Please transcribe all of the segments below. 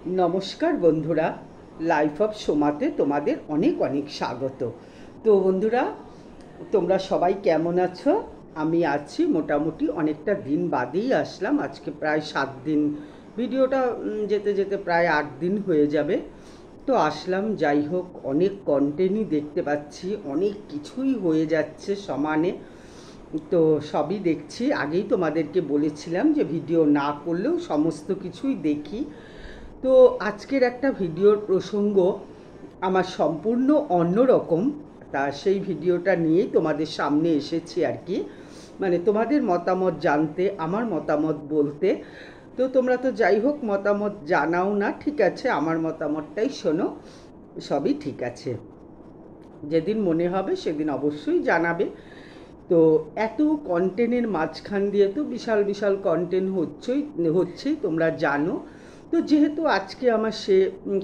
নমস্কার বন্ধুরা, life of সোমাতে তোমাদের অনেক অনেক স্বাগত। তো বন্ধুরা, তোমরা সবাই কেমন আছো? আমি আছি মোটামুটি, অনেকটা দিন বাদেই আসলাম। আজকে প্রায় 7 দিন, ভিডিওটা যেতে যেতে প্রায় 8 দিন হয়ে যাবে। তো আসলাম, যাই হোক, অনেক কন্টেন্টই দেখতে পাচ্ছি, অনেক কিছুই হয়ে যাচ্ছে সমানে। তো সবই দেখছি। আগেই তোমাদেরকে বলেছিলাম যে ভিডিও না করলেও সমস্ত কিছুই দেখি। তো আজকের একটা ভিডিওর প্রসঙ্গ আমার সম্পূর্ণ অন্যরকম। তা সেই ভিডিওটা নিয়েই তোমাদের সামনে এসেছি আর কি, মানে তোমাদের মতামত জানতে, আমার মতামত বলতে। তো তোমরা তো যাই হোক মতামত জানাও না, ঠিক আছে, আমার মতামতটাই শোনো, সবই ঠিক আছে। যেদিন মনে হবে সেদিন অবশ্যই জানাবে। তো এত কন্টেন্টের মাঝখান দিয়ে তো বিশাল বিশাল কন্টেন্ট হচ্ছেই তোমরা জানো। তো যেহেতু আজকে আমার সে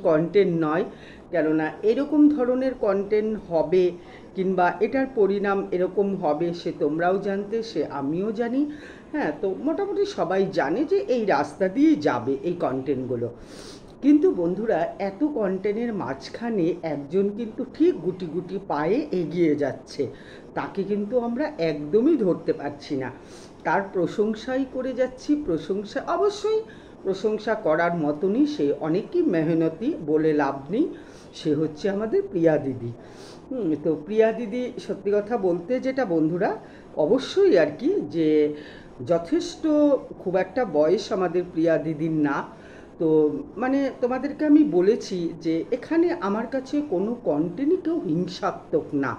কন্টেন্ট নয়, কেননা এরকম ধরনের কন্টেন্ট হবে কিংবা এটার পরিণাম এরকম হবে সে তোমরাও জানতে, সে আমিও জানি। হ্যাঁ, তো মোটামুটি সবাই জানে যে এই রাস্তা দিয়েই যাবে এই কন্টেন্টগুলো। কিন্তু বন্ধুরা, এত কন্টেন্টের মাঝখানে একজন কিন্তু ঠিক গুটি গুটি পায়ে এগিয়ে যাচ্ছে, তাকে কিন্তু আমরা একদমই ধরতে পারছি না। তার প্রশংসাই করে যাচ্ছি, প্রশংসা অবশ্যই প্রশংসা করার মতনই, সে অনেকই মেহনতি, বলে লাভ নেই। সে হচ্ছে আমাদের প্রিয়া দিদি। তো প্রিয়া দিদি, সত্যি কথা বলতে যেটা বন্ধুরা, অবশ্যই আর কি, যে যথেষ্ট, খুব একটা বয়স আমাদের প্রিয়া দিদির না। তো মানে তোমাদেরকে আমি বলেছি যে এখানে আমার কাছে কোনো কন্টেন্টই কেউ হিংসাত্মক না।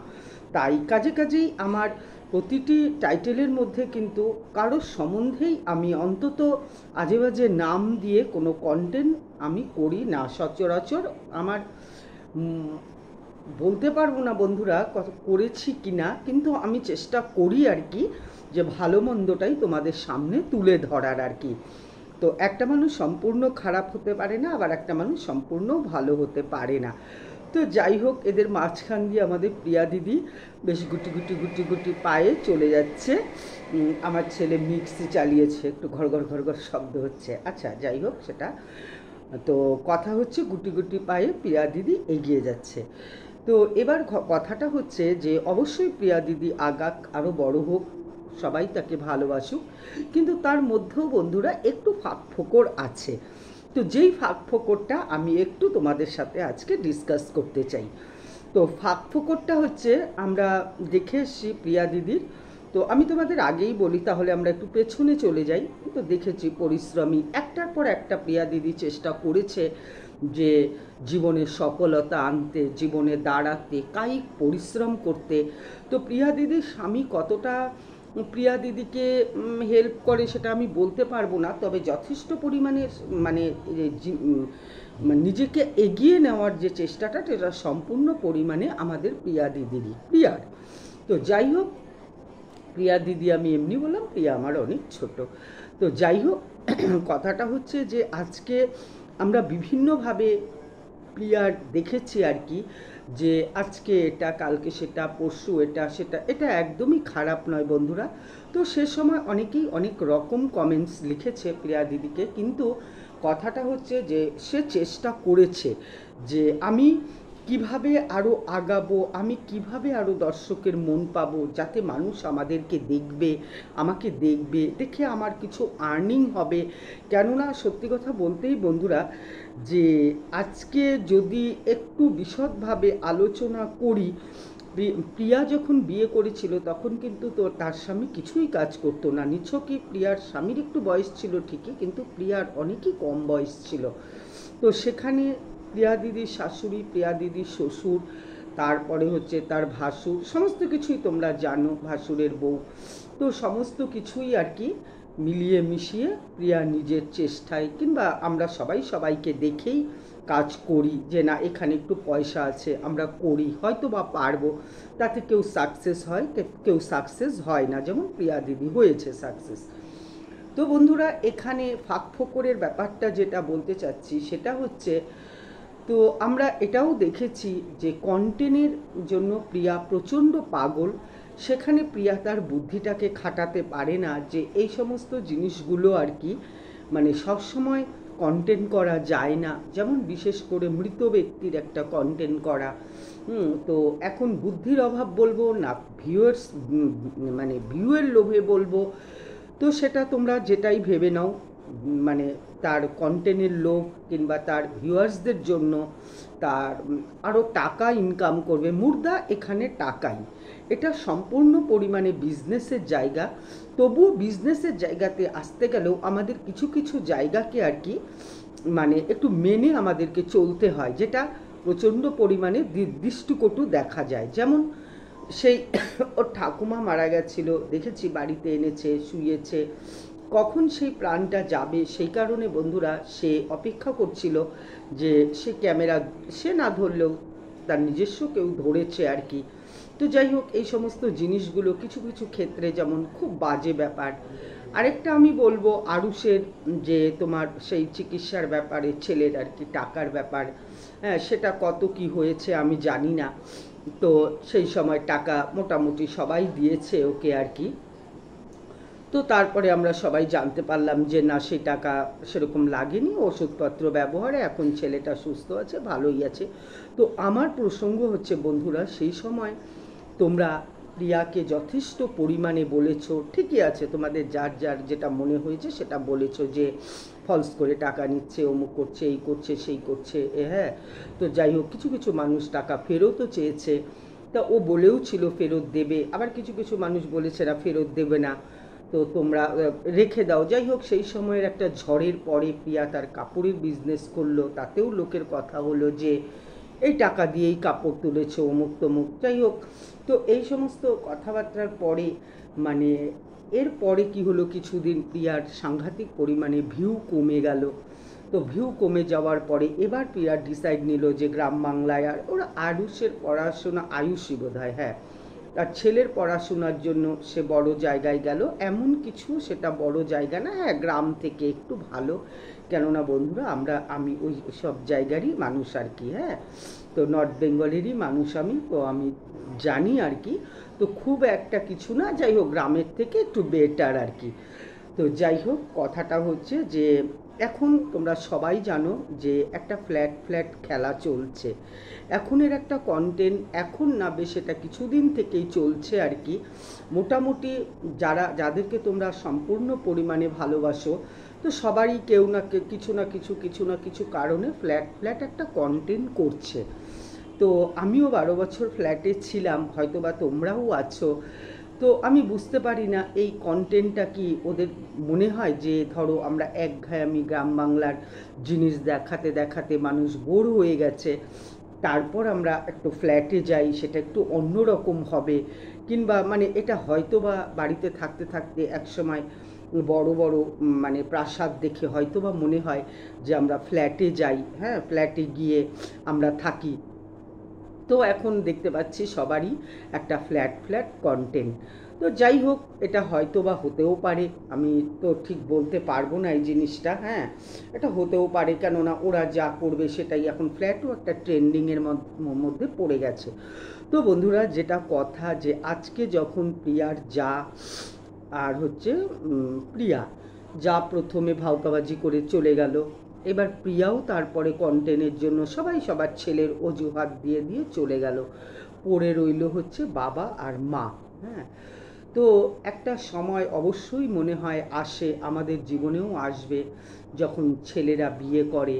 তাই কাজে কাজেই আমার প্রতিটি টাইটেলের মধ্যে কিন্তু কারোর সম্বন্ধেই আমি অন্তত আজে বাজে নাম দিয়ে কোনো কন্টেন্ট আমি করি না সচরাচর। আমার বলতে পারবো না বন্ধুরা কত করেছি কি না, কিন্তু আমি চেষ্টা করি আর কি, যে ভালো মন্দটাই তোমাদের সামনে তুলে ধরার আর কি। তো একটা মানুষ সম্পূর্ণ খারাপ হতে পারে না, আবার একটা মানুষ সম্পূর্ণ ভালো হতে পারে না। তো যাই হোক, এদের মাঝখান দিয়ে আমাদের প্রিয়া দিদি বেশ গুটি গুটি গুটি গুটি পায়ে চলে যাচ্ছে। আমার ছেলে মিক্সি চালিয়েছে, একটু ঘর ঘর ঘর ঘর শব্দ হচ্ছে। আচ্ছা, যাই হোক সেটা। তো কথা হচ্ছে গুটি গুটি পায়ে প্রিয়া দিদি এগিয়ে যাচ্ছে। তো এবার কথাটা হচ্ছে যে অবশ্যই প্রিয়া দিদি আগাক, আরও বড় হোক, সবাই তাকে ভালোবাসুক, কিন্তু তার মধ্যেও বন্ধুরা একটু ফাঁক ফোকর আছে। তো যেই ফাঁক ফোকরটা আমি একটু তোমাদের সাথে আজকে ডিসকাস করতে চাই। তো ফাঁক ফোকরটা হচ্ছে, আমরা দেখে এসছি প্রিয়া দিদির। তো আমি তোমাদের আগেই বলি, তাহলে আমরা একটু পেছনে চলে যাই। তো দেখেছি পরিশ্রমী, একটার পর একটা প্রিয়া দিদি চেষ্টা করেছে যে জীবনে সফলতা আনতে, জীবনে দাঁড়াতে, কায়িক পরিশ্রম করতে। তো প্রিয়া দিদির স্বামী কতটা প্রিয়া দিদিকে হেল্প করে সেটা আমি বলতে পারবো না, তবে যথেষ্ট পরিমাণে মানে নিজেকে এগিয়ে নেওয়ার যে চেষ্টাটা, সেটা সম্পূর্ণ পরিমাণে আমাদের প্রিয়া দিদিরই, প্রিয়ার। তো যাই হোক, প্রিয়া দিদি আমি এমনি বললাম, প্রিয়া আমার অনেক ছোট। তো যাই হোক, কথাটা হচ্ছে যে আজকে আমরা বিভিন্নভাবে প্রিয়ার দেখেছি আর কি, যে আজকে এটা, কালকে সেটা, পরশু এটা সেটা, এটা একদমই খারাপ নয় বন্ধুরা। তো সে সময় অনেকেই অনেক রকম কমেন্টস লিখেছে প্রিয়া দিদিকে, কিন্তু কথাটা হচ্ছে যে সে চেষ্টা করেছে যে আমি কিভাবে আরও আগাবো, আমি কিভাবে আরও দর্শকের মন পাবো, যাতে মানুষ আমাদেরকে দেখবে, আমাকে দেখবে, দেখে আমার কিছু আর্নিং হবে। কেননা সত্যি কথা বলতেই বন্ধুরা, যে আজকে যদি একটু বিশদভাবে আলোচনা করি, প্রিয়া যখন বিয়ে করেছিল তখন কিন্তু তো তার স্বামী কিছুই কাজ করতো না। নিছকই প্রিয়ার স্বামীর একটু বয়স ছিল ঠিকই, কিন্তু প্রিয়ার অনেকই কম বয়স ছিল। তো সেখানে প্রিয়া দিদির শাশুড়ি, প্রিয়া দিদির শ্বশুর, তারপরে হচ্ছে তার ভাসুর, সমস্ত কিছুই তোমরা জানো, ভাসুরের বউ। তো সমস্ত কিছুই আর কি মিলিয়ে মিশিয়ে প্রিয়া নিজের চেষ্টায়, কিংবা আমরা সবাই সবাইকে দেখেই কাজ করি যে না এখানে একটু পয়সা আছে, আমরা করি, হয়তো বা পারবো। তাতে কেউ সাকসেস হয়, কেউ সাকসেস হয় না, যেমন প্রিয়া দিদি হয়েছে সাকসেস। তো বন্ধুরা, এখানে ফাঁক ফোকরের ব্যাপারটা যেটা বলতে চাচ্ছি সেটা হচ্ছে, তো আমরা এটাও দেখেছি যে কন্টেন্টের জন্য প্রিয়া প্রচণ্ড পাগল। সেখানে প্রিয়া তার বুদ্ধিটাকে খাটাতে পারে না, যে এই সমস্ত জিনিসগুলো আর কি, মানে সবসময় কন্টেন্ট করা যায় না, যেমন বিশেষ করে মৃত ব্যক্তির একটা কন্টেন্ট করা। তো এখন বুদ্ধির অভাব বলবো না ভিউয়ার্স, মানে ভিউয়ের লোভে বলবো, তো সেটা তোমরা যেটাই ভেবে নাও, মানে তার কন্টেন্টের লোভ কিংবা তার ভিউয়ার্সদের জন্য তার আরও টাকা ইনকাম করবে। মুর্দা এখানে টাকাই, এটা সম্পূর্ণ পরিমাণে বিজনেসের জায়গা। তবুও বিজনেসের জায়গাতে আসতে গেলেও আমাদের কিছু কিছু জায়গাকে আর কি মানে একটু মেনে আমাদেরকে চলতে হয়, যেটা প্রচণ্ড পরিমাণে দৃষ্টিকটু দেখা যায়। যেমন সেই ওর ঠাকুমা মারা গেছিল, দেখেছি বাড়িতে এনেছে, শুয়েছে, কখন সেই প্রাণটা যাবে সেই কারণে বন্ধুরা সে অপেক্ষা করছিল যে সে ক্যামেরা সে না ধরলেও তার নিজস্ব কেউ ধরেছে আর কি। তো যাই হোক, এই সমস্ত জিনিসগুলো কিছু কিছু ক্ষেত্রে যেমন খুব বাজে ব্যাপার। আরেকটা আমি বলবো আরুষের যে তোমার সেই চিকিৎসার ব্যাপারে ছেলের আর কি টাকার ব্যাপার, হ্যাঁ সেটা কত কি হয়েছে আমি জানি না। তো সেই সময় টাকা মোটামুটি সবাই দিয়েছে ওকে আর কি। তো তারপরে আমরা সবাই জানতে পারলাম যে না, সেই টাকা সেরকম লাগেনি, ওষুধপত্র ব্যবহারে এখন ছেলেটা সুস্থ আছে, ভালোই আছে। তো আমার প্রসঙ্গ হচ্ছে বন্ধুরা, সেই সময় তোমরা প্রিয়াকে যথেষ্ট পরিমাণে বলেছো, ঠিকই আছে, তোমাদের যার যার যেটা মনে হয়েছে সেটা বলেছো যে ফলস করে টাকা নিচ্ছে, অমুক করছে, এই করছে, সেই করছে, হ্যাঁ। তো যাই হোক, কিছু কিছু মানুষ টাকা ফেরতও চেয়েছে, তা ও বলেও ছিল ফেরত দেবে, আবার কিছু কিছু মানুষ বলেছে না ফেরত দেবে না, তো তোমরা রেখে দাও। যাই হোক, সেই সময়ের একটা ঝড়ের পরে প্রিয়া তার কাপড়ের বিজনেস করলো, তাতেও লোকের কথা হলো যে এই টাকা দিয়েই কাপড় তুলেছে, অমুক তমুক। যাই হোক, তো এই সমস্ত কথাবার্তার পরে মানে এর পরে কি হলো, কিছুদিন প্রিয়ার সাংঘাতিক পরিমাণে ভিউ কমে গেল। তো ভিউ কমে যাওয়ার পরে এবার প্রিয়া ডিসাইড নিল যে গ্রাম বাংলায়, আর ওরা আয়ুষের পড়াশোনা, আয়ুষই বোধ হয়, হ্যাঁ, তার ছেলের পড়াশোনার জন্য সে বড় জায়গায় গেল। এমন কিছু সেটা বড় জায়গা না, হ্যাঁ গ্রাম থেকে একটু ভালো, কেননা বন্ধুরা আমি ওই সব জায়গারই মানুষ আর কি, হ্যাঁ, তো নর্থ বেঙ্গলেরই মানুষ আমি, তো আমি জানি আর কি। তো খুব একটা কিছু না, যাই হোক গ্রামের থেকে একটু বেটার আর কি। তো যাই হোক, কথাটা হচ্ছে যে এখন তোমরা সবাই জানো যে একটা ফ্ল্যাট খেলা চলছে। এখনের একটা কন্টেন্ট এখন না বেশ, এটা কিছুদিন থেকেই চলছে আর কি। মোটামুটি যাদেরকে তোমরা সম্পূর্ণ পরিমাণে ভালোবাসো, তো সবারই কেউ না কিছু না কিছু কারণে ফ্ল্যাট একটা কন্টেন্ট করছে। তো আমিও 12 বছর ফ্ল্যাটে ছিলাম, হয়তো বা তোমরাও আছো। তো আমি বুঝতে পারি না এই কন্টেন্টটা কি ওদের মনে হয় যে ধরো আমরা একঘেয়েমি গ্রাম বাংলার জিনিস দেখাতে দেখাতে মানুষ বোর হয়ে গেছে, তারপর আমরা একটু ফ্ল্যাটে যাই, সেটা একটু অন্যরকম হবে, কিংবা মানে এটা হয়তো বা বাড়িতে থাকতে থাকতে একসময় বড় বড় মানে প্রাসাদ দেখে হয়তো বা মনে হয় যে আমরা ফ্ল্যাটে যাই, হ্যাঁ ফ্ল্যাটে গিয়ে আমরা থাকি। তো এখন দেখতে পাচ্ছি সবারই একটা ফ্ল্যাট কন্টেন্ট। তো যাই হোক, এটা হয়তো বা হতেও পারে, আমি তো ঠিক বলতে পারবো না এই জিনিসটা, হ্যাঁ এটা হতেও পারে, কেননা ওরা যা করবে সেটাই, এখন ফ্ল্যাটও একটা ট্রেন্ডিংয়ের মধ্যে পড়ে গেছে। তো বন্ধুরা, যেটা কথা যে আজকে যখন প্রিয়ার যা আর হচ্ছে প্রিয়া যা প্রথমে ভাউতাবাজি করে চলে গেল, এবার প্রিয়াও তারপরে কন্টেন্টের জন্য সবাই সবার ছেলের অজুহাত দিয়ে দিয়ে চলে গেল, পড়ে রইল হচ্ছে বাবা আর মা, হ্যাঁ। তো একটা সময় অবশ্যই মনে হয় আসে, আমাদের জীবনেও আসবে, যখন ছেলেরা বিয়ে করে,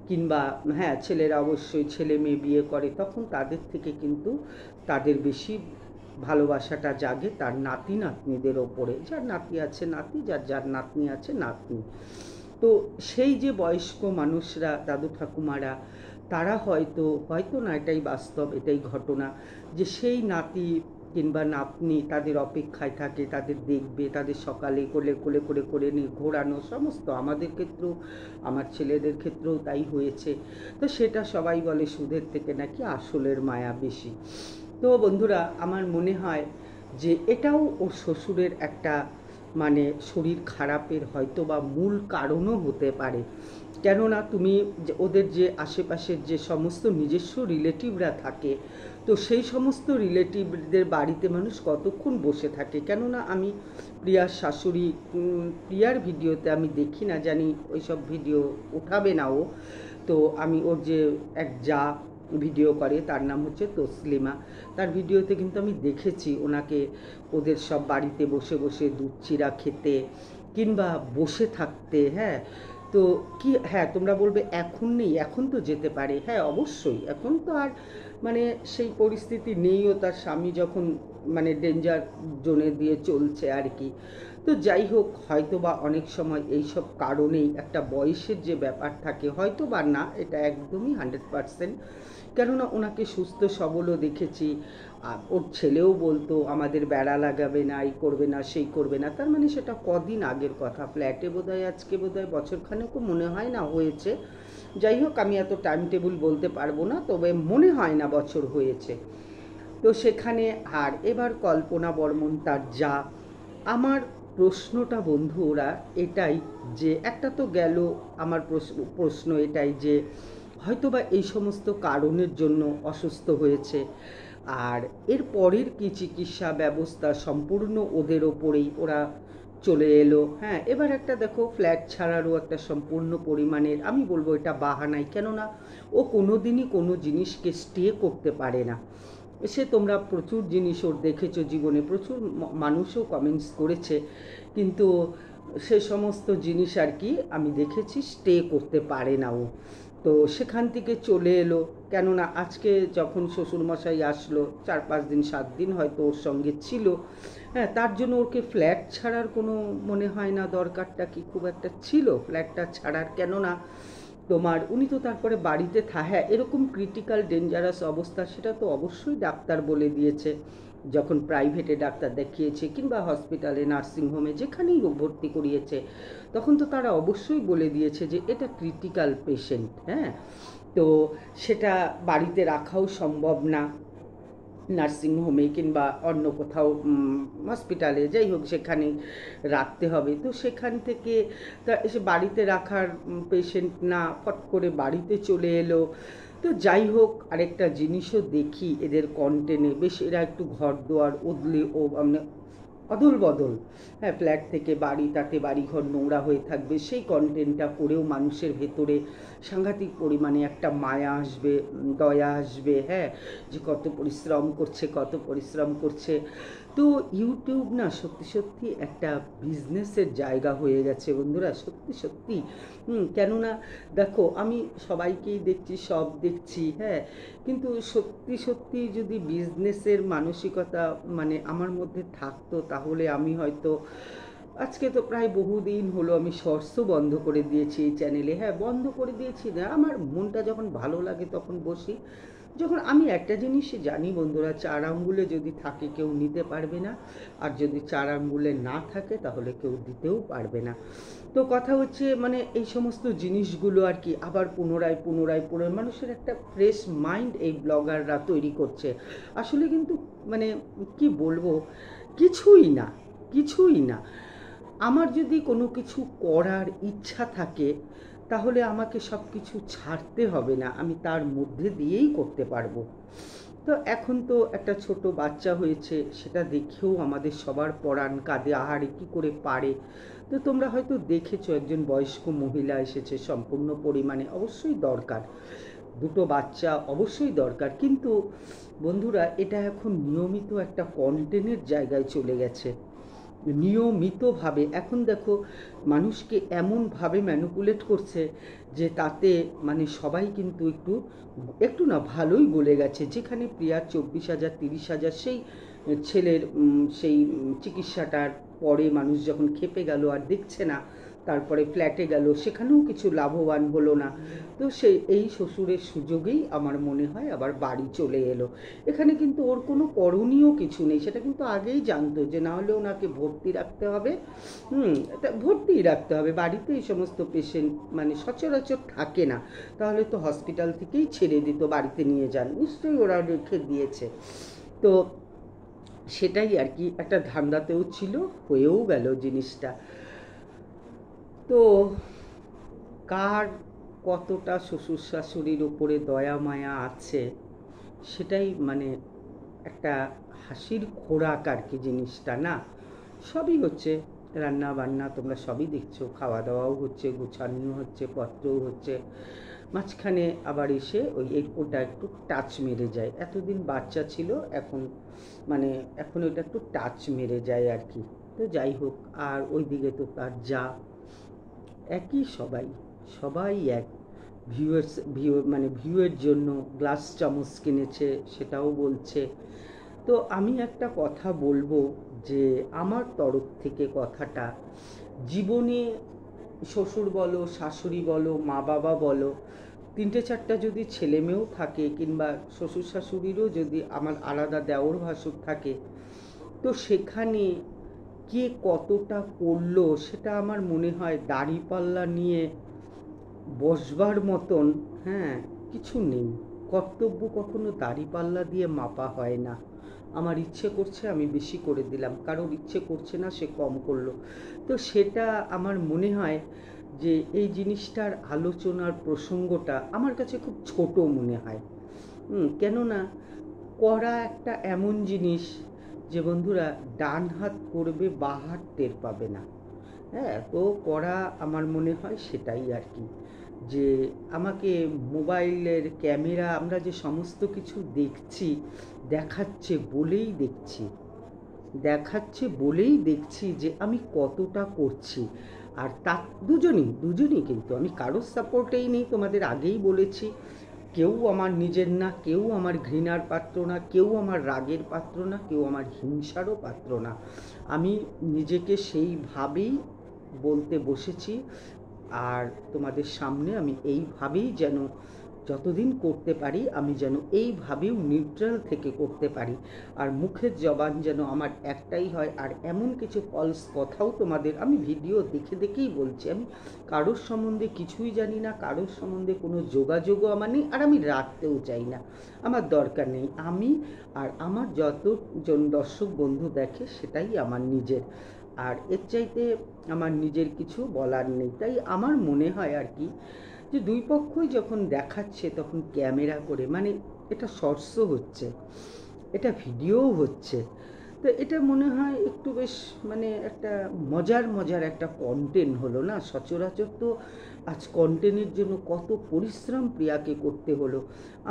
কিংবা হ্যাঁ ছেলেরা অবশ্যই ছেলে মেয়ে বিয়ে করে, তখন তাদের থেকে কিন্তু তাদের বেশি ভালোবাসাটা জাগে তার নাতি নাতনিদের ওপরে, যার নাতি আছে নাতি, যার নাতনি আছে নাতনি। তো সেই যে বয়স্ক মানুষরা, দাদু ঠাকুমারা, তারা হয়তো না, এটাই বাস্তব, এটাই ঘটনা, যে সেই নাতি কিংবা নাতনি তাদের অপেক্ষায় থাকে, তাদের দেখবে, তাদের সকালে কোলে কোলে করে করে নিয়ে ঘোরানো, সমস্ত আমাদের ক্ষেত্রেও, আমার ছেলেদের ক্ষেত্রেও তাই হয়েছে। তো সেটা সবাই বলে সুদের থেকে নাকি আসলের মায়া বেশি। তো বন্ধুরা, আমার মনে হয় যে এটাও ওর শ্বশুরের একটা মানে শরীর খারাপের হয়তো বা মূল কারণও হতে পারে। কেননা তুমি ওদের যে আশেপাশের যে সমস্ত নিজস্ব রিলেটিভরা থাকে, তো সেই সমস্ত রিলেটিভদের বাড়িতে মানুষ কতক্ষণ বসে থাকে। কেননা আমি প্রিয়ার শাশুড়ি, প্রিয়ার ভিডিওতে আমি দেখি না, জানি ওইসব ভিডিও উঠাবে না ও, তো আমি ওর যে এক যা ভিডিও করে তার নাম হচ্ছে তসলিমা, তার ভিডিওতে কিন্তু আমি দেখেছি ওনাকে ওদের সব বাড়িতে বসে বসে দুধ চিড়া খেতে কিংবা বসে থাকতে। হ্যাঁ, তো কি, হ্যাঁ তোমরা বলবে এখন নেই, এখন তো যেতে পারে। হ্যাঁ অবশ্যই, এখন তো আর মানে সেই পরিস্থিতি নেইও, তার স্বামী যখন মানে ডেঞ্জার জোনে দিয়ে চলছে আর কি। তো যাই হোক, হয়তো বা অনেক সময় এই সব কারণেই একটা বয়সের যে ব্যাপার থাকে, হয়তো বা না, এটা একদমই 100%। কেননা ওনাকে সুস্থ সবলও দেখেছি। ওর ছেলেও বলতো আমাদের বেড়া লাগাবে না, এই করবে না, সেই করবে না। তার মানে সেটা কদিন আগের কথা, ফ্ল্যাটে বোধহয় আজকে বোধহয় বছরখানেকও মনে হয় না হয়েছে। যাই হোক, আমি এত টাইম টেবিল বলতে পারবো না, তবে মনে হয় না বছর হয়েছে। তো সেখানে আর এবার কল্পনা বর্মণ তার যা, আমার প্রশ্নটা বন্ধুরা এটাই, যে একটা তো গেল, আমার প্রশ্ন এটাই যে হয়তোবা এই সমস্ত কারণের জন্য অসুস্থ হয়েছে, আর এর পরের কি চিকিৎসা ব্যবস্থা সম্পূর্ণ ওদের ওপরেই, ওরা চলে এলো। হ্যাঁ, এবার একটা দেখো, ফ্ল্যাট ছাড়ারও একটা সম্পূর্ণ পরিমাণের, আমি বলবো এটা বাহানাই। কেননা ও কোনো দিনই কোনো জিনিসকে স্টে করতে পারে না। সে তোমরা প্রচুর জিনিস ওর দেখেছো জীবনে, প্রচুর মানুষও কমেন্টস করেছে, কিন্তু সে সমস্ত জিনিস আর কি আমি দেখেছি স্টে করতে পারে না ও। তো সেখান থেকে চলে এলো। কেননা আজকে যখন শ্বশুরমশাই আসলো, 4-5 দিন 7 দিন হয়তো ওর সঙ্গে ছিল। হ্যাঁ, তার জন্য ওকে ফ্ল্যাট ছাড়ার কোনো মনে হয় না দরকারটা কি খুব একটা ছিল ফ্ল্যাটটা ছাড়ার। কেননা তোমার উনি তো তারপরে বাড়িতে হ্যাঁ, এরকম ক্রিটিক্যাল ডেঞ্জারাস অবস্থা, সেটা তো অবশ্যই ডাক্তার বলে দিয়েছে। যখন প্রাইভেটে ডাক্তার দেখিয়েছে কিংবা হসপিটালে, নার্সিংহোমে, যেখানেই ভর্তি করিয়েছে, তখন তো তারা অবশ্যই বলে দিয়েছে যে এটা ক্রিটিক্যাল পেশেন্ট। হ্যাঁ, তো সেটা বাড়িতে রাখাও সম্ভব না, নার্সিংহোমে কিংবা অন্য কোথাও হসপিটালে, যাই হোক সেখানে রাখতে হবে। তো সেখান থেকে তা এসে বাড়িতে রাখার পেশেন্ট না, ফট করে বাড়িতে চলে এলো। তো যাই হোক, আরেকটা জিনিসও দেখি এদের কন্টেন্টে, বেশ এরা একটু ঘর দুয়ার ওদলে ও মানে অদল বদল, হ্যাঁ, ফ্ল্যাট থেকে বাড়ি, তাতে বাড়িঘর নোংরা হয়ে থাকবে, সেই কন্টেন্টটা করেও মানুষের ভেতরে সাংঘাতিক পরিমাণে একটা মায়া আসবে, দয়া আসবে। হ্যাঁ, যে কত পরিশ্রম করছে, কত পরিশ্রম করছে। তো ইউটিউব না সত্যি সত্যি একটা বিজনেসের জায়গা হয়ে গেছে বন্ধুরা, সত্যি সত্যি। কেননা দেখো, আমি সবাইকেই দেখছি, সব দেখছি, হ্যাঁ, কিন্তু সত্যি সত্যি যদি বিজনেসের মানসিকতা মানে আমার মধ্যে থাকতো, তাহলে আমি হয়তো আজকে তো প্রায় বহুদিন হলো আমি শর্টসও বন্ধ করে দিয়েছি এই চ্যানেলে। হ্যাঁ, বন্ধ করে দিয়েছি না, আমার মনটা যখন ভালো লাগে তখন বসি। যখন আমি একটা জিনিসই জানি বন্ধুরা, 4 আঙ্গুলে যদি থাকে কেউ নিতে পারবে না, আর যদি 4 আঙ্গুলে না থাকে তাহলে কেউ দিতেও পারবে না। তো কথা হচ্ছে মানে এই সমস্ত জিনিসগুলো আর কি আবার পুনরায় পুনরায় পুনরায় মানুষের একটা ফ্রেশ মাইন্ড এই ব্লগাররা তৈরি করছে। আসলে কিন্তু মানে কি বলবো, কিছুই না, কিছুই না। আমার যদি কোনো কিছু করার ইচ্ছা থাকে, তাহলে আমাকে সব কিছু ছাড়তে হবে না, আমি তার মধ্যে দিয়েই করতে পারবো। তো এখন তো একটা ছোট বাচ্চা হয়েছে, সেটা দেখেও আমাদের সবার পরাণ কাঁদে, আহারে কী করে পারে। তো তোমরা হয়তো দেখেছো একজন বয়স্ক মহিলা এসেছে, সম্পূর্ণ পরিমাণে অবশ্যই দরকার, দুটো বাচ্চা অবশ্যই দরকার, কিন্তু বন্ধুরা এটা এখন নিয়মিত একটা কন্টেন্টের জায়গায় চলে গেছে। নিয়মিতভাবে এখন দেখো মানুষকে এমনভাবে ম্যানিপুলেট করছে যে তাতে মানে সবাই কিন্তু একটু একটু না ভালোই গলে গেছে। যেখানে প্রিয়ার 24,000 30,000 সেই ছেলের সেই চিকিৎসাটার পরে মানুষ যখন খেপে গেল আর দেখছে না, তারপরে ফ্ল্যাটে গেল, সেখানেও কিছু লাভবান হলো না। তো সেই এই শ্বশুরের সুযোগেই আমার মনে হয় আবার বাড়ি চলে এলো। এখানে কিন্তু ওর কোনো করণীয় কিছু নেই, সেটা কিন্তু আগেই জানতো যে না হলে ওনাকে ভর্তি রাখতে হবে। ভর্তিই রাখতে হবে, বাড়িতে এই সমস্ত পেশেন্ট মানে সচরাচর থাকে না, তাহলে তো হসপিটাল থেকেই ছেড়ে দিত, বাড়িতে নিয়ে যান, নিশ্চয়ই ওরা রেখে দিয়েছে। তো সেটাই আর কি, একটা ধান্দাতেও ছিল, হয়েও গেল জিনিসটা। তো কার কতটা শ্বশুর শাশুড়ির ওপরে দয়া মায়া আছে, সেটাই মানে একটা হাসির খোরাক আর কি জিনিসটা, না? সবই হচ্ছে, রান্না বান্না তোমরা সবই দেখছো, খাওয়া দাওয়াও হচ্ছে, গোছানো হচ্ছে, পত্রও হচ্ছে, মাঝখানে আবার এসে ওটা একটু টাচ মেরে যায়। এতদিন বাচ্চা ছিল, এখন মানে এখন ওটা একটু টাচ মেরে যায় আর কি। তো যাই হোক, আর ওইদিকে তো তার যা, একই সবাই, সবাই এক। মানে ভিউয়ের জন্য গ্লাস চামচ কিনেছে, সেটাও বলছে। তো আমি একটা কথা বলবো, যে আমার তরফ থেকে কথাটা, জীবনে শ্বশুর বলো, শাশুড়ি বলো, মা বাবা বলো, তিনটে চারটা যদি ছেলে মেয়েও থাকে, কিংবা শ্বশুর শাশুড়িরও যদি আমার আলাদা দেওর ভাসুর থাকে, তো সেখানে কে কতটা করলো সেটা আমার মনে হয় দাঁড়িপাল্লা নিয়ে বসবার মতন, হ্যাঁ, কিছু নেই। কর্তব্য কখনো দাঁড়িপাল্লা দিয়ে মাপা হয় না। আমার ইচ্ছে করছে আমি বেশি করে দিলাম, কারোর ইচ্ছে করছে না সে কম করলো। তো সেটা আমার মনে হয় যে এই জিনিসটার আলোচনার প্রসঙ্গটা আমার কাছে খুব ছোট মনে হয়। কেননা করা একটা এমন জিনিস যে বন্ধুরা, ডান হাত করবে বাঁ হাত টের পাবে না। হ্যাঁ, তো করা আমার মনে হয় সেটাই আর কি, যে আমাকে মোবাইলের ক্যামেরা, আমরা যে সমস্ত কিছু দেখছি, দেখাচ্ছে বলেই দেখছি যে আমি কতটা করছি। আর তা দুজনই কিন্তু, আমি কারোর সাপোর্টেই নেই, তোমাদের আগেই বলেছি। কেউ আমার নিজের না, কেউ আমার ঘৃণার পাত্র না, কেউ আমার রাগের পাত্র না, কেউ আমার হিংসারও পাত্র না। আমি নিজেকে সেইভাবেই বলতে বসেছি। আর তোমাদের সামনে আমি এইভাবেই যেন যতদিন করতে পারি, আমি যেন এইভাবেও নিউট্রাল থেকে করতে পারি। আর মুখের জবান যেন আমার একটাই হয়। আর এমন কিছু ফলস কথাও তোমাদের, আমি ভিডিও দেখে দেখেই বলছি, আমি কারোর সম্বন্ধে কিছুই জানি না, কারোর সম্বন্ধে কোনো যোগাযোগও আমার নেই, আর আমি রাখতেও চাই না, আমার দরকার নেই। আমি আর আমার যতজন দর্শক বন্ধু দেখে সেটাই আমার নিজের, আর এর চাইতে আমার নিজের কিছু বলার নেই। তাই আমার মনে হয় আর কি, যে দুই পক্ষই যখন দেখাচ্ছে তখন ক্যামেরা করে, মানে এটা শর্টস হচ্ছে, এটা ভিডিও হচ্ছে, তো এটা মনে হয় একটু বেশ মানে একটা মজার একটা কন্টেন্ট হলো না। সচরাচর তো আজ কন্টেন্টের জন্য কত পরিশ্রম প্রিয়াকে করতে হলো।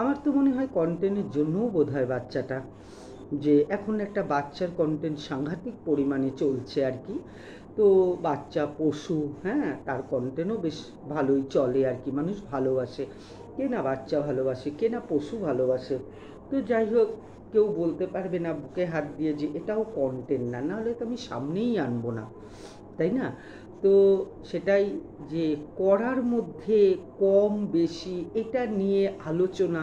আমার তো মনে হয় কন্টেন্টের জন্যও বোধ হয় বাচ্চাটা, যে এখন একটা বাচ্চার কন্টেন্ট সাংঘাতিক পরিমাণে চলছে আর কি। তো বাচ্চা পশু, হ্যাঁ, তার কন্টেন্টও বেশ ভালোই চলে আর কি, মানুষ ভালোবাসে, কে না বাচ্চা ভালোবাসে, কে না পশু ভালোবাসে। তো যাই হোক, কেউ বলতে পারবে না বুকে হাত দিয়ে যে এটাও কন্টেন্ট না, নাহলে তো আমি সামনেই আনবো না, তাই না? তো সেটাই, যে করার মধ্যে কম বেশি এটা নিয়ে আলোচনা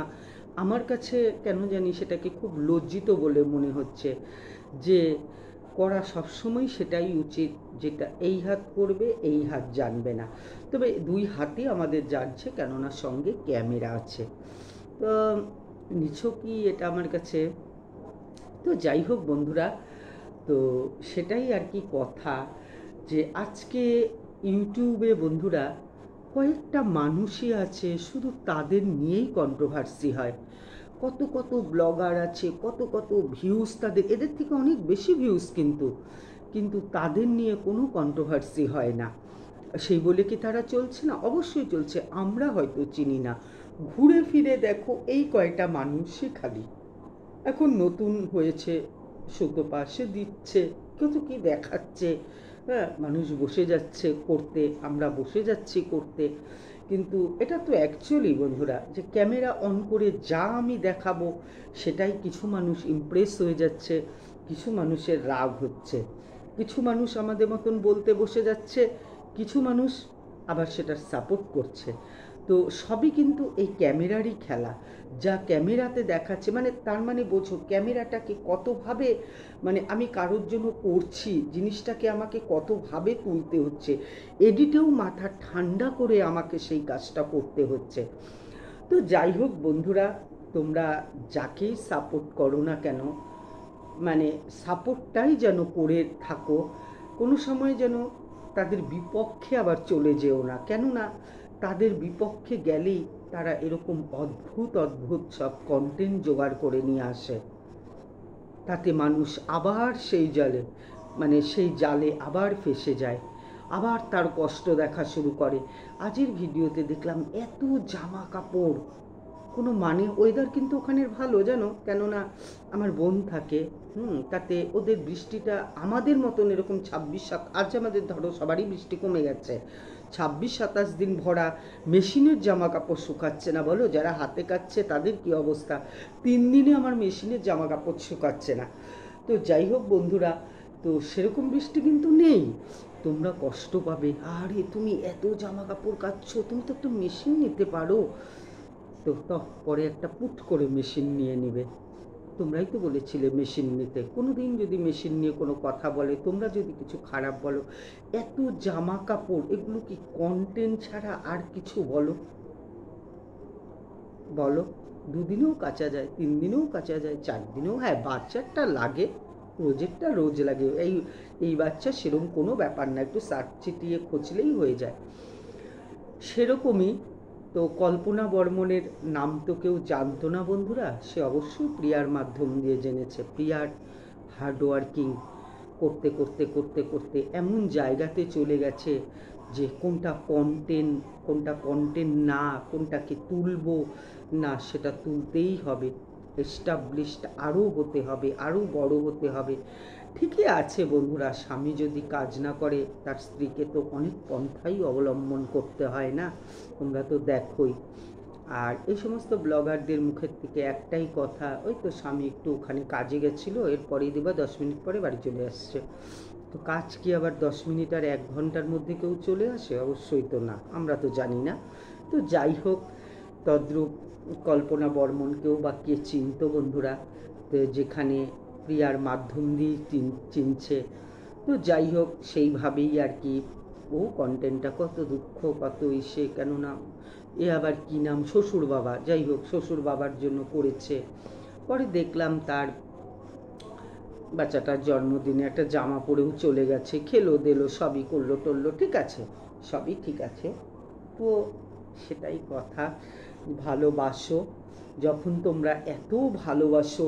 আমার কাছে কেন জানি সেটাকে খুব লজ্জিত বলে মনে হচ্ছে। যে করা সবসময় সেটাই উচিত, যেটা এই হাত করবে এই হাত জানবে না, তবে দুই হাতই আমাদের জানছে, কেননা সঙ্গে ক্যামেরা আছে। তো নিছকই এটা আমার কাছে। তো যাই হোক বন্ধুরা, তো সেটাই আর কি কথা, যে আজকে ইউটিউবে বন্ধুরা কয়েকটা মানুষই আছে শুধু তাদের নিয়েই কন্ট্রোভার্সি হয়। কত কত ব্লগার আছে, কত কত ভিউজ তাদের, এদের থেকে অনেক বেশি ভিউজ, কিন্তু কিন্তু তাদের নিয়ে কোনো কন্ট্রোভার্সি হয় না। সেই বলে কি তারা চলছে না? অবশ্যই চলছে, আমরা হয়তো চিনি না। ঘুরে ফিরে দেখো এই কয়টা মানুষই খালি, এখন নতুন হয়েছে সুতপা, সে দিচ্ছে, কিন্তু কি দেখাচ্ছে, হ্যাঁ, মানুষ বসে যাচ্ছে করতে, আমরা বসে যাচ্ছি করতে। কিন্তু এটা তো অ্যাকচুয়ালি বন্ধুরা, যে ক্যামেরা অন করে যা আমি দেখাবো সেটাই কিছু মানুষ ইমপ্রেস হয়ে যাচ্ছে, কিছু মানুষের রাগ হচ্ছে, কিছু মানুষ আমাদের মতন বলতে বসে যাচ্ছে, কিছু মানুষ আবার সেটার সাপোর্ট করছে। তো সবই কিন্তু এই ক্যামেরারই খেলা, যা ক্যামেরাতে দেখাচ্ছে, মানে তার মানে বোঝো ক্যামেরাটাকে কতভাবে, মানে আমি কারোর জন্য করছি জিনিসটাকে আমাকে কতভাবে তুলতে হচ্ছে, এডিটেও মাথা ঠান্ডা করে আমাকে সেই কাজটা করতে হচ্ছে। তো যাই হোক বন্ধুরা, তোমরা যাকেই সাপোর্ট করো না কেন, মানে সাপোর্টটাই যেন করে থাকো, কোনো সময় যেন তাদের বিপক্ষে আবার চলে যেও না, কেননা তাদের বিপক্ষে গেলেই তারা এরকম অদ্ভুত অদ্ভুত সব কন্টেন্ট জোগাড় করে নিয়ে আসে, তাতে মানুষ আবার সেই জালে মানে সেই জালে আবার ফেসে যায়, আবার তার কষ্ট দেখা শুরু করে। আজের ভিডিওতে দেখলাম এত জামা কাপড়, কোনো মানে, ওয়েদার কিন্তু ওখানের ভালো জানো, কেননা আমার বোন থাকে, তাতে ওদের বৃষ্টিটা আমাদের মতন এরকম 26-27, আজ আমাদের ধরো সবারই বৃষ্টি কমে গেছে, 26-27 দিন ভরা মেশিনের জামা কাপড় শুকাচ্ছে না, বলো যারা হাতে কাচ্ছে তাদের কি অবস্থা, 3 দিনে আমার মেশিনের জামা কাপড় শুকাচ্ছে না। তো যাই হোক বন্ধুরা, তো সেরকম বৃষ্টি কিন্তু নেই, তোমরা কষ্ট পাবে, আরে তুমি এত জামা কাপড় কাচ্ছো, তুমি তো একটা মেশিন নিতে পারো। তো পরে একটা পুট করে মেশিন নিয়ে নিবে, তোমরাই তো বলেছিলে মেশিন নিতে, কোনো দিন যদি মেশিন নিয়ে কোনো কথা বলে, তোমরা যদি কিছু খারাপ বলো, এত জামা কাপড় এগুলো কি কন্টেন্ট ছাড়া আর কিছু বলো, বলো 2 দিনেও কাচা যায়, 3 দিনেও কাচা যায়, 4 দিনেও, হ্যাঁ বাচ্চারটা লাগে, রোজেরটা রোজ লাগে, এই বাচ্চা সেরকম কোনো ব্যাপার না, একটু সার্ফ ছিটিয়ে খোঁচলেই হয়ে যায়। সেরকমই তো কল্পনা বর্মনের নাম তো কেউ জানতো না বন্ধুরা, সে অবশ্যই প্রিয়ার মাধ্যম দিয়ে জেনেছে। প্রিয়ার হার্ডওয়ার্কিং করতে করতে করতে করতে এমন জায়গাতে চলে গেছে যে কোনটা কন্টেন্ট না, কোনটাকে তুলবো না, সেটা তুলতেই হবে, এস্টাবলিশড আরও হতে হবে, আরও বড় হতে হবে। ঠিকই আছে বন্ধুরা, স্বামী যদি কাজ না করে তার স্ত্রীকে তো অনেক পন্থাই অবলম্বন করতে হয় না, তোমরা তো দেখোই। আর এই সমস্ত ব্লগারদের মুখের থেকে একটাই কথা, ওই তো স্বামী একটু ওখানে কাজে গেছিলো, এরপরেই দেবা 10 মিনিট পরে বাড়ি চলে আসছে, তো কাজ কি আবার 10 মিনিট আর 1 ঘন্টার মধ্যে কেউ চলে আসে? অবশ্যই তো না, আমরা তো জানি না। তো যাই হোক, তদ্রূপ কল্পনা বর্মনকেও বা কে চিনতো বন্ধুরা, তো যেখানে প্রিয়ার মাধ্যম দিয়ে চিনছে, তো যাই হোক সেইভাবেই আর কি ও কন্টেন্টটা, কত দুঃখ কত ইসে, কেননা এ আবার কি নাম, শ্বশুর বাবা, যাই হোক শ্বশুর বাবার জন্য করেছে। পরে দেখলাম তার বাচ্চাটার জন্মদিনে একটা জামা পরেও চলে গেছে, খেলো দিলো সবই করলো টললো, ঠিক আছে, সবই ঠিক আছে। তো সেটাই কথা, ভালোবাসো, যখন তোমরা এত ভালোবাসো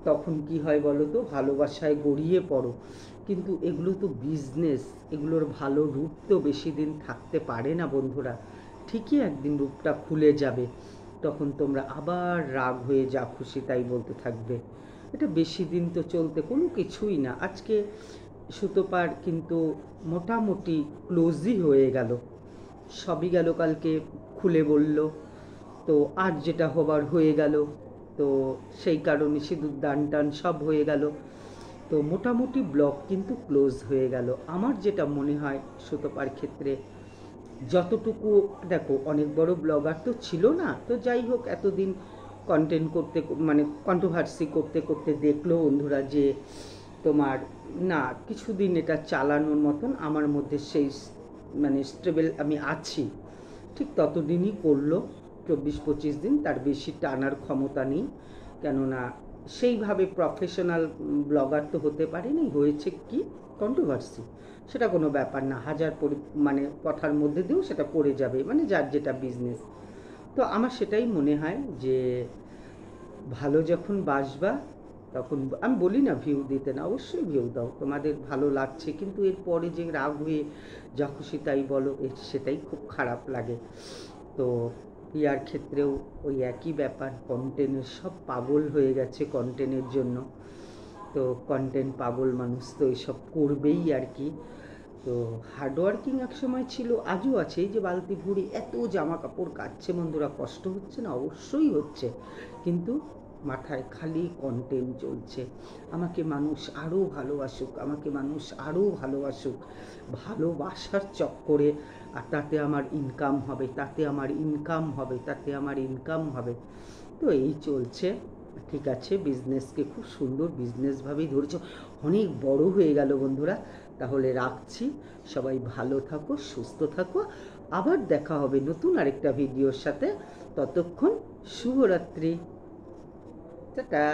তখন কি হয় বলো তো, ভালোবাসায় গড়িয়ে পড়ো, কিন্তু এগুলো তো বিজনেস, এগুলোর ভালো রূপ তো বেশি দিন থাকতে পারে না বন্ধুরা, ঠিকই একদিন রূপটা খুলে যাবে, তখন তোমরা আবার রাগ হয়ে যা খুশি তাই বলতে থাকবে, এটা বেশি দিন তো চলতে কোনো কিছুই না। আজকে সুতোপার কিন্তু মোটামুটি ক্লোজই হয়ে গেল, সবই গেল কালকে খুলে বলল, তো আজ যেটা হবার হয়ে গেল, তো সেই কারণে সিঁদুর দান টান সব হয়ে গেল, তো মোটামুটি ব্লগ কিন্তু ক্লোজ হয়ে গেল। আমার যেটা মনে হয় সুতোপার ক্ষেত্রে, যতটুকু দেখো অনেক বড় ব্লগার তো ছিল না, তো যাই হোক এতদিন কন্টেন্ট করতে মানে কন্ট্রোভার্সি করতে করতে দেখলো বন্ধুরা যে তোমার না, কিছুদিন এটা চালানোর মতন আমার মধ্যে সেই মানে স্টেবল আমি আছি, ঠিক ততদিনই করলো, 24-25 দিন, তার বেশি টানার ক্ষমতা নেই, কেননা সেইভাবে প্রফেশনাল ব্লগার তো হতে পারেনি, হয়েছে কি কন্ট্রোভার্সি, সেটা কোনো ব্যাপার না, হাজার মানে কথার মধ্যে দিয়েও সেটা পড়ে যাবে, মানে যার যেটা বিজনেস। তো আমার সেটাই মনে হয় যে ভালো যখন বাসবা তখন, আমি বলি না ভিউ দিতে না, অবশ্যই ভিউ দাও, তোমাদের ভালো লাগছে, কিন্তু এরপরে যে রাগ হয়ে যা খুশি তাই বলো, সেটাই খুব খারাপ লাগে। তো প্রিয়ার ক্ষেত্রেও ওই একই ব্যাপার, কন্টেন্টের সব পাগল হয়ে গেছে কন্টেন্টের জন্য, তো কন্টেন্ট পাগল মানুষ তো এইসব করবেই আর কি। তো হার্ডওয়ার্কিং এক সময় ছিল, আজও আছে, এই যে বালতি ভুড়ি এত জামা কাপড় কাচ্ছে বন্ধুরা, কষ্ট হচ্ছে না? অবশ্যই হচ্ছে, কিন্তু মাথায় খালি কন্টেন্ট চলছে, আমাকে মানুষ আরও ভালোবাসুক, আমাকে মানুষ আরও ভালোবাসুক, ভালোবাসার চক্করে, আর তাতে আমার ইনকাম হবে, তাতে আমার ইনকাম হবে, তাতে আমার ইনকাম হবে, তো এই চলছে। ঠিক আছে, বিজনেসকে খুব সুন্দর বিজনেসভাবেই ধরেছ, অনেক বড় হয়ে গেল বন্ধুরা, তাহলে রাখছি, সবাই ভালো থাকো, সুস্থ থাকো, আবার দেখা হবে নতুন আরেকটা ভিডিওর সাথে, ততক্ষণ শুভরাত্রি, টাটা।